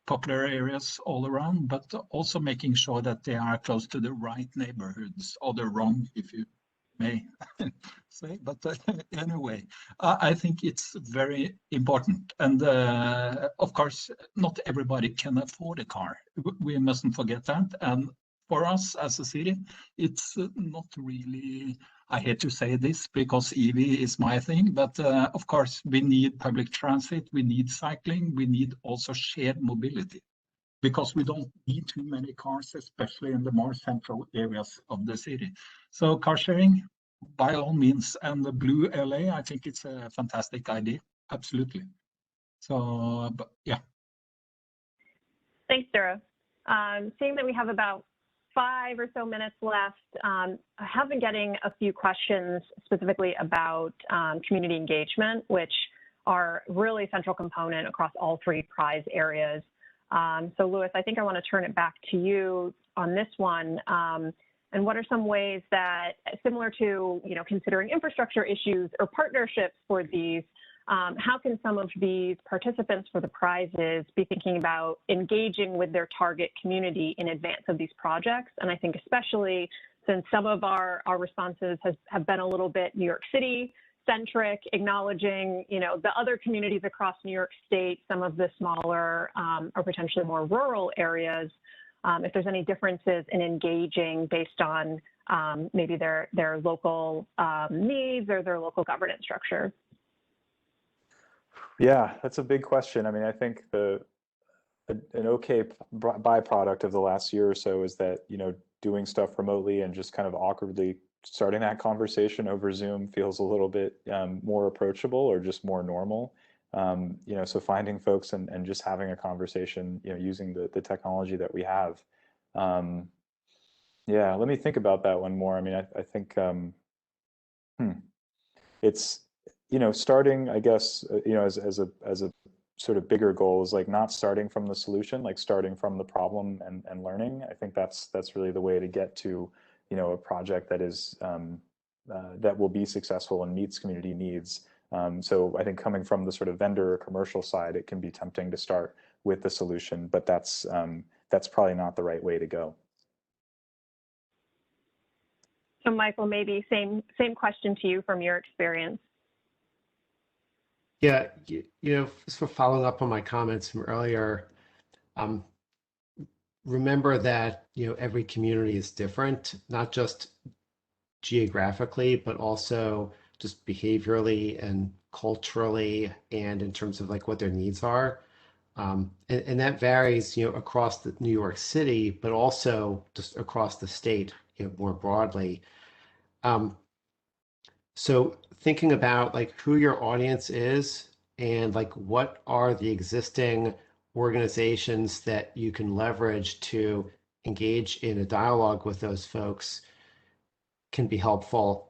popular areas all around, but also making sure that they are close to the right neighborhoods, or the wrong, if you may say. But anyway, I think it's very important. And of course, not everybody can afford a car. We mustn't forget that. And for us as a city, it's not really, I hate to say this because EV is my thing, but of course we need public transit, we need cycling, we need also shared mobility, because we don't need too many cars, especially in the more central areas of the city. So car sharing, by all means, and the Blue LA, I think it's a fantastic idea, absolutely. So, but yeah. Thanks, Dura. Seeing that we have about 5 or so minutes left, I have been getting a few questions specifically about community engagement, which are really a central component across all 3 prize areas. So Louis, I think I want to turn it back to you on this one. And what are some ways that, similar to, considering infrastructure issues or partnerships for these, how can some of these participants for the prizes be thinking about engaging with their target community in advance of these projects? And I think especially since some of our responses have been a little bit New York City centric, acknowledging, the other communities across New York State, some of the smaller or potentially more rural areas, if there's any differences in engaging based on maybe their local needs or their local governance structure. Yeah, that's a big question. I mean, I think an okay byproduct of the last year or so is that, doing stuff remotely and just kind of awkwardly starting that conversation over Zoom feels a little bit more approachable or just more normal. So finding folks and just having a conversation, using the technology that we have. Yeah, let me think about that one more. I mean, I think it's, starting, I guess, as a sort of bigger goal is like not starting from the solution, like starting from the problem and learning. I think that's really the way to get to, a project that is that will be successful and meets community needs. So I think coming from the sort of vendor or commercial side, it can be tempting to start with the solution, but that's probably not the right way to go. So Michael, maybe same question to you from your experience. Yeah, so following up on my comments from earlier, remember that, every community is different, not just geographically, but also just behaviorally and culturally and in terms of like what their needs are. And that varies, across the New York City, but also just across the state, more broadly. So thinking about like who your audience is and like what are the existing organizations that you can leverage to engage in a dialogue with those folks can be helpful,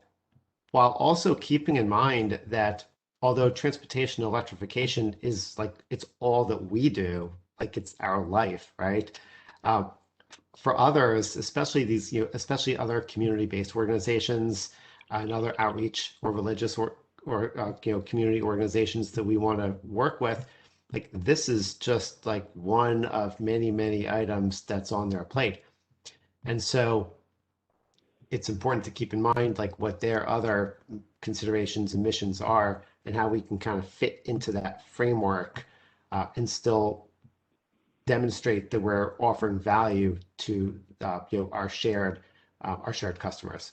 while also keeping in mind that although transportation electrification is like it's all that we do, like it's our life, right? Uh, for others, especially these, especially other community-based organizations and other outreach or religious or community organizations that we want to work with, like this is just like one of many, many items that's on their plate. And so it's important to keep in mind like what their other considerations and missions are and how we can kind of fit into that framework and still demonstrate that we're offering value to our shared customers.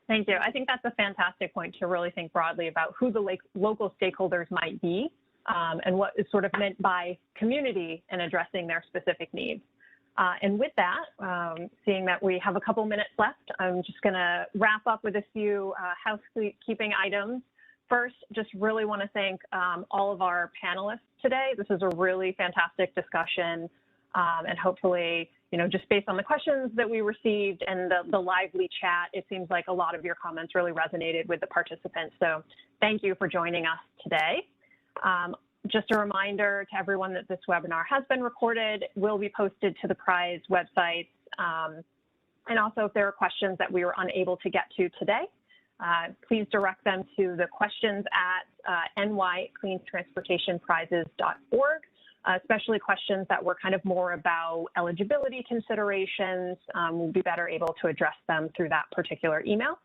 Thank you. I think that's a fantastic point to really think broadly about who the local stakeholders might be and what is sort of meant by community in addressing their specific needs. And with that, seeing that we have a couple minutes left, I'm just going to wrap up with a few housekeeping items. First, just really want to thank all of our panelists today. This is a really fantastic discussion, and hopefully, just based on the questions that we received and the lively chat, it seems like a lot of your comments really resonated with the participants. So thank you for joining us today. Just a reminder to everyone that this webinar has been recorded, will be posted to the prize website. And also, if there are questions that we were unable to get to today, please direct them to the questions at nycleantransportationprizes.org, especially questions that were kind of more about eligibility considerations. We'll be better able to address them through that particular email.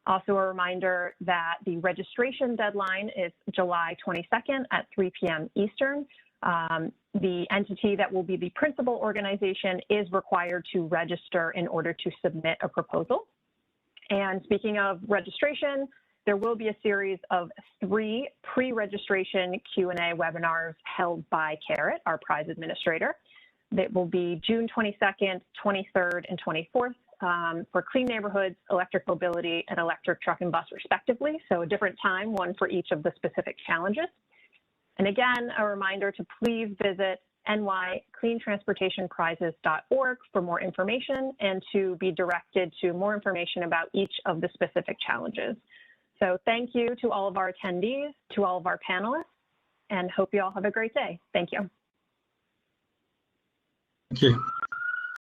Also a reminder that the registration deadline is July 22nd at 3 p.m. Eastern. The entity that will be the principal organization is required to register in order to submit a proposal. And speaking of registration, there will be a series of 3 pre-registration Q&A webinars held by Carrot, our prize administrator. That will be June 22nd, 23rd, and 24th. For clean neighborhoods, electric mobility, and electric truck and bus, respectively. So a different time, one for each of the specific challenges. And again, a reminder to please visit nycleantransportationprizes.org for more information and to be directed to more information about each of the specific challenges. So thank you to all of our attendees, to all of our panelists, and hope you all have a great day. Thank you. Thank you.